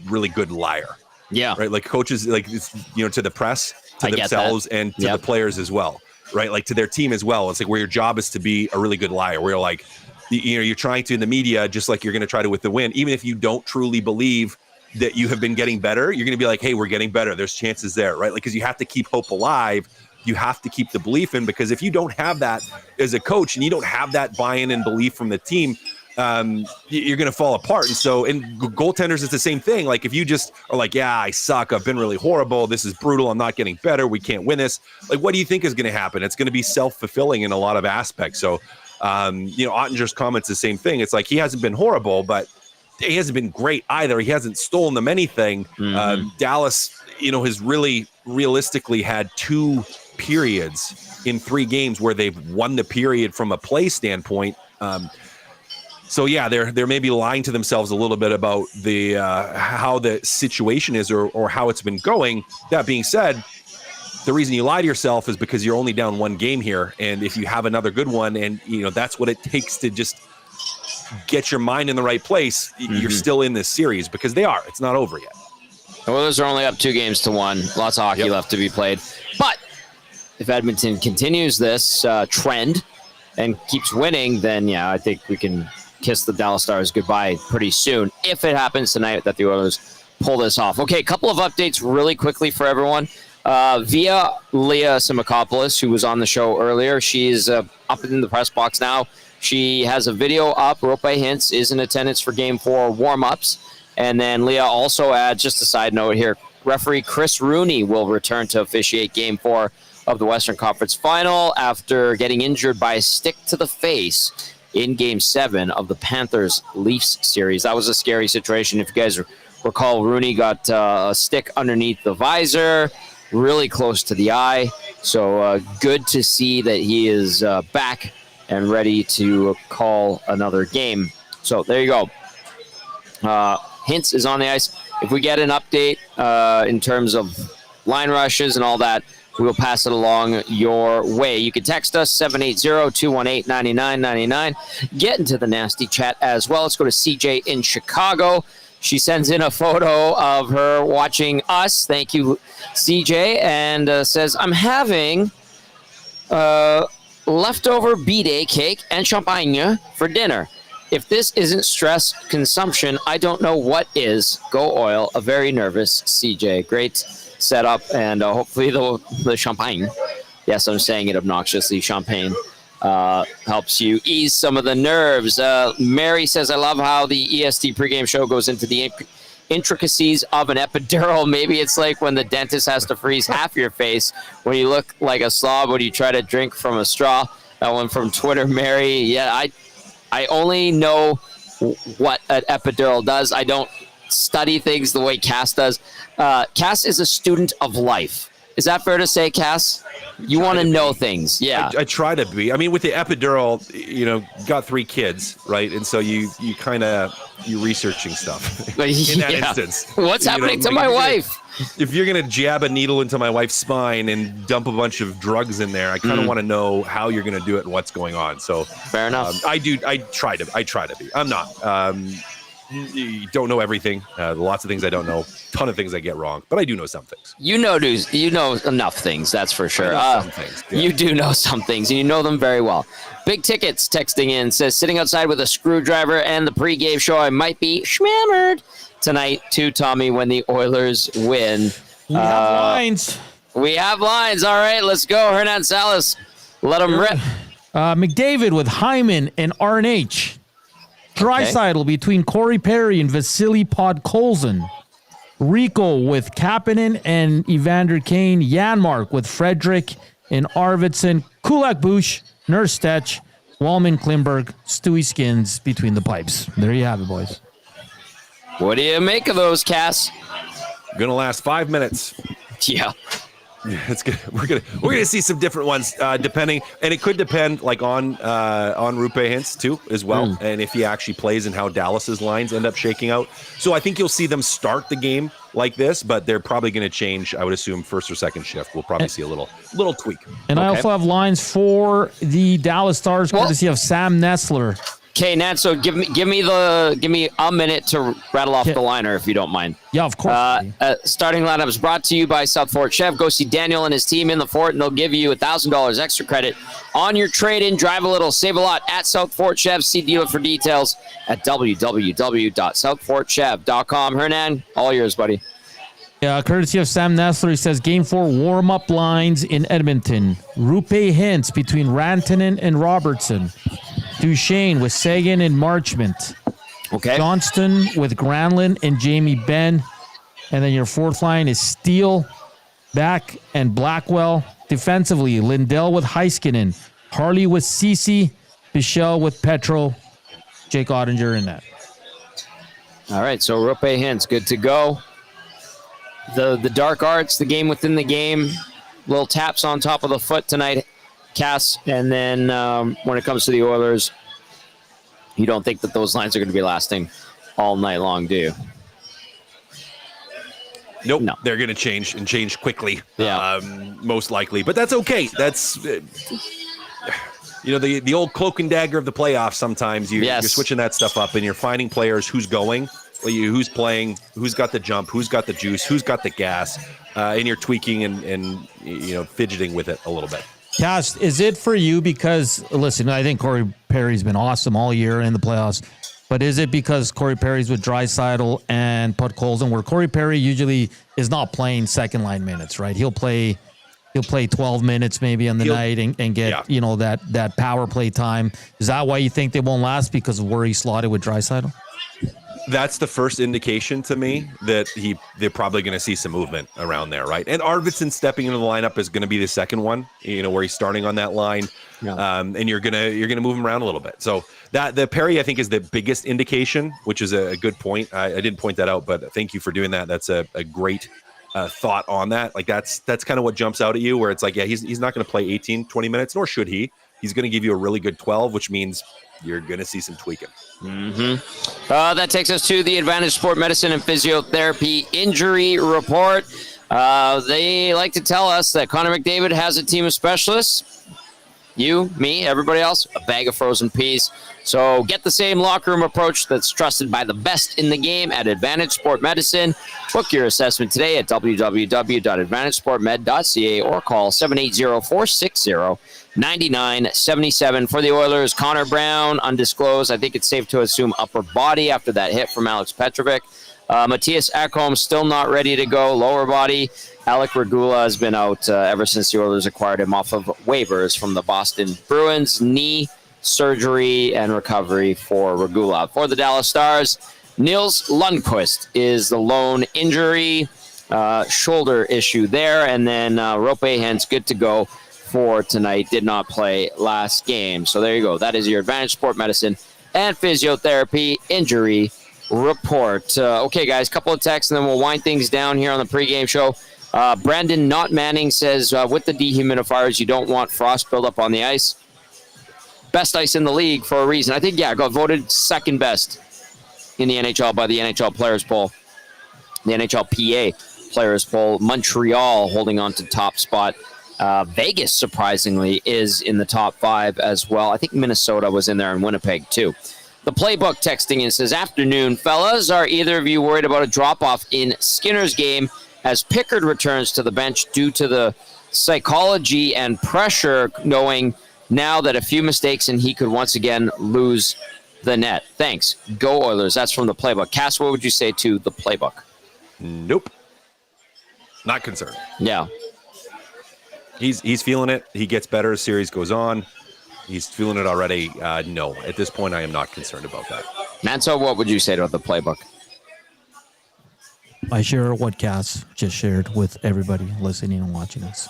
really good liar. Yeah. Right. Like coaches, like, to the press, to themselves and to the players as well. Right. Like to their team as well. It's like where your job is to be a really good liar, where you're like, you're trying to in the media, just like you're going to try to with the win, even if you don't truly believe that you have been getting better, you're going to be like, hey, we're getting better. There's chances there, right? Like, because you have to keep hope alive. You have to keep the belief in, because if you don't have that as a coach and you don't have that buy-in and belief from the team, you're going to fall apart. And so in goaltenders, it's the same thing. Like if you just are like, yeah, I suck. I've been really horrible. This is brutal. I'm not getting better. We can't win this. Like, what do you think is going to happen? It's going to be self-fulfilling in a lot of aspects. So, Ottinger's comments, the same thing. It's like, he hasn't been horrible, but he hasn't been great either. He hasn't stolen them anything. Dallas, has really realistically had 2 periods in 3 games where they've won the period from a play standpoint. So yeah, they're maybe lying to themselves a little bit about the how the situation is or how it's been going. That being said, the reason you lie to yourself is because you're only down 1 game here, and if you have another good one, and that's what it takes to just get your mind in the right place, you're still in this series, because they are. It's not over yet. The Oilers are only up 2-1. Lots of hockey left to be played. But if Edmonton continues this trend and keeps winning, then, I think we can kiss the Dallas Stars goodbye pretty soon, if it happens tonight that the Oilers pull this off. Okay, a couple of updates really quickly for everyone. via Leah Simakopoulos, who was on the show earlier. She's up in the press box now. She has a video up. Roope Hintz is in attendance for Game 4 warm-ups. And then Leah also adds, just a side note here, referee Chris Rooney will return to officiate Game 4 of the Western Conference Final after getting injured by a stick to the face in Game 7 of the Panthers-Leafs series. That was a scary situation. If you guys recall, Rooney got a stick underneath the visor, really close to the eye. So good to see that he is back and ready to call another game. So there you go. Hintz is on the ice. If we get an update in terms of line rushes and all that, we will pass it along your way. You can text us, 780-218-9999. Get into the nasty chat as well. Let's go to CJ in Chicago. She sends in a photo of her watching us. Thank you, CJ. And says, I'm having leftover B-Day cake and champagne for dinner. If this isn't stress consumption, I don't know what is. Go Oil, a very nervous CJ. Great setup, and hopefully the champagne, yes, I'm saying it obnoxiously, champagne, helps you ease some of the nerves. Mary says, I love how the EST pregame show goes into the intricacies of an epidural. Maybe it's like when the dentist has to freeze half your face when you look like a slob when you try to drink from a straw. That one from Twitter, Mary. Yeah, I only know what an epidural does. I don't study things the way Cass does. Cass is a student of life. Is that fair to say, Cass? You want to know things. Yeah. I try to be. I mean, with the epidural, got 3 kids, right? And so you're researching stuff in that instance. What's happening to my wife? If you're going to jab a needle into my wife's spine and dump a bunch of drugs in there, I kind of want to know how you're going to do it and what's going on. So fair enough. I try to be. I'm not. You don't know everything. Lots of things I don't know. Ton of things I get wrong, but I do know some things. You know enough things, that's for sure. Some things, yeah. You do know some things, and you know them very well. Big Tickets texting in says, sitting outside with a screwdriver and the pregame show, I might be schmammered tonight too, Tommy, when the Oilers win. We have lines. We have lines. All right, let's go. Hernan Salas, let him rip. McDavid with Hyman and RNH. Draisaitl between Corey Perry and Vasily Podkolzin. Rico with Kapanen and Evander Kane. Janmark with Frederick and Arvidsson. Kulak Bush, Nurstech, Wallman Klimberg, Stewie Skins between the pipes. There you have it, boys. What do you make of those, Cass? Gonna last 5 minutes. Yeah. It's good. We're gonna see some different ones depending, and it could depend like on Roope Hintz too as well, and if he actually plays and how Dallas's lines end up shaking out. So I think you'll see them start the game like this, but they're probably going to change. I would assume first or second shift. We'll probably see a little tweak. And I also have lines for the Dallas Stars, courtesy of Sam Nessler. Okay, Nat, so give me a minute to rattle off the liner, if you don't mind. Yeah, of course. Starting lineup is brought to you by South Fort Chev. Go see Daniel and his team in the Fort, and they'll give you $1,000 extra credit on your trade-in. Drive a little, save a lot at South Fort Chev. See dealer for details at www.southfortchev.com. Hernan, all yours, buddy. Yeah, courtesy of Sam Nessler. He says, Game 4 warm-up lines in Edmonton. Roope Hintz between Rantanen and Robertson. Duchesne with Sagan and Marchment. Okay. Johnston with Granlund and Jamie Benn. And then your fourth line is Steele, Back, and Blackwell. Defensively, Lindell with Heiskanen. Harley with Ceci. Bichelle with Petro. Jake Oettinger in that. All right, so Roope Hintz, good to go. The dark arts, the game within the game. Little taps on top of the foot tonight, Cass. And then when it comes to the Oilers, you don't think that those lines are going to be lasting all night long, do you? Nope. No. They're going to change and change quickly. Yeah. Most likely. But that's okay. That's, the old cloak and dagger of the playoffs sometimes. You're switching that stuff up and you're finding players who's going, who's playing, who's got the jump, who's got the juice, who's got the gas, and you're tweaking and fidgeting with it a little bit. Cass, is it for you? Because, listen, I think Corey Perry's been awesome all year in the playoffs. But is it because Corey Perry's with Draisaitl and Podkolzin, where Corey Perry usually is not playing second line minutes, right? He'll play 12 minutes maybe on the night and get that power play time. Is that why you think they won't last, because of where he's slotted with Draisaitl? That's the first indication to me that they're probably going to see some movement around there, right? And Arvidsson stepping into the lineup is going to be the second one, where he's starting on that line, and you're gonna move him around a little bit. So that the Perry, I think, is the biggest indication, which is a good point. I didn't point that out, but thank you for doing that. That's a great thought on that. Like that's kind of what jumps out at you, where it's like, yeah, he's not going to play 18, 20 minutes, nor should he. He's going to give you a really good 12, which means you're going to see some tweaking. That takes us to the Advantage Sport Medicine and Physiotherapy injury report. They like to tell us that Connor McDavid has a team of specialists. You, me, everybody else, a bag of frozen peas. So get the same locker room approach that's trusted by the best in the game at Advantage Sport Medicine. Book your assessment today at www.advantagesportmed.ca or call 780-460-9977. For the Oilers, Connor Brown, undisclosed. I think it's safe to assume upper body after that hit from Alex Petrovic. Mattias Ekholm still not ready to go, lower body. Alec Regula has been out ever since the Oilers acquired him off of waivers from the Boston Bruins. Knee surgery and recovery for Regula. For the Dallas Stars, Nils Lundqvist is the lone injury, shoulder issue there. And then Roope Hintz, good to go for tonight, did not play last game. So there you go. That is your Advantage Sport Medicine and Physiotherapy injury report. Okay, guys, couple of texts, and then we'll wind things down here on the pregame show. Brandon Not Manning says, with the dehumidifiers, you don't want frost buildup on the ice. Best ice in the league for a reason. I think, got voted second best in the NHL by the NHL Players Poll. The NHLPA Players Poll. Montreal holding on to top spot. Vegas, surprisingly, is in the top 5 as well. I think Minnesota was in there and Winnipeg, too. The Playbook texting in says, afternoon, fellas. Are either of you worried about a drop-off in Skinner's game as Pickard returns to the bench due to the psychology and pressure, knowing now that a few mistakes and he could once again lose the net? Thanks. Go Oilers. That's from the Playbook. Cass, what would you say to the Playbook? Nope. Not concerned. Yeah. He's feeling it. He gets better as series goes on. He's feeling it already. No, at this point, I am not concerned about that. Manso, what would you say to the Playbook? I share what Cass just shared with everybody listening and watching us.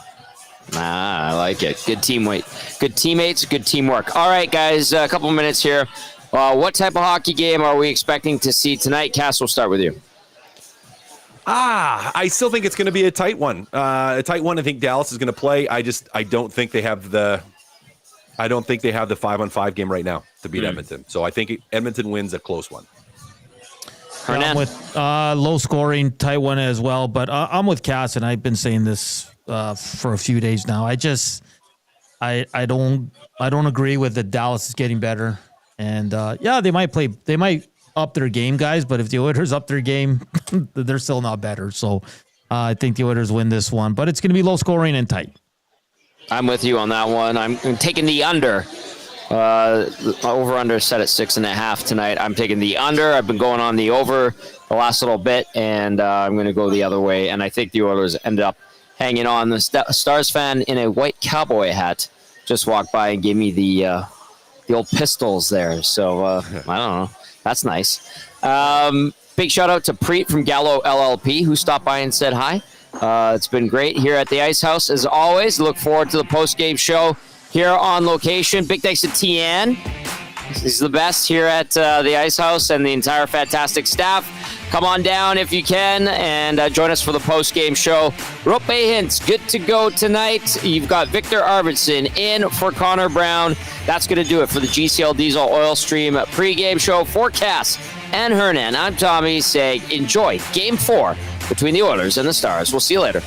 I like it. Good teamwork. Good teammates, good teamwork. All right, guys, a couple minutes here. What type of hockey game are we expecting to see tonight? Cass, we'll start with you. I still think it's going to be a tight one. I think Dallas is going to play. I don't think they have the 5-on-5 game right now to beat Edmonton. So I think Edmonton wins a close one. I'm with low scoring, tight one as well. But I'm with Cass, and I've been saying this for a few days now. I don't agree with that Dallas is getting better. And they might up their game, guys, but if the Oilers up their game, they're still not better. So I think the Oilers win this one, but it's going to be low scoring and tight. I'm with you on that one. I'm taking the under. Over-under set at 6.5 tonight. I'm taking the under. I've been going on the over the last little bit, and I'm going to go the other way. And I think the Oilers end up hanging on. The Stars fan in a white cowboy hat just walked by and gave me the old pistols there. So I don't know. That's nice. Big shout out to Preet from Gallo LLP, who stopped by and said hi. It's been great here at the Icehouse as always. Look forward to the post-game show here on location. Big thanks to Tian. He's the best here at the Icehouse and the entire fantastic staff. Come on down if you can and join us for the post-game show. Roope Hintz, good to go tonight. You've got Victor Arvidsson in for Connor Brown. That's going to do it for the GCL Diesel Oil Stream pregame show. Forecast and Hernan. I'm Tommy saying enjoy Game 4 between the Oilers and the Stars. We'll see you later.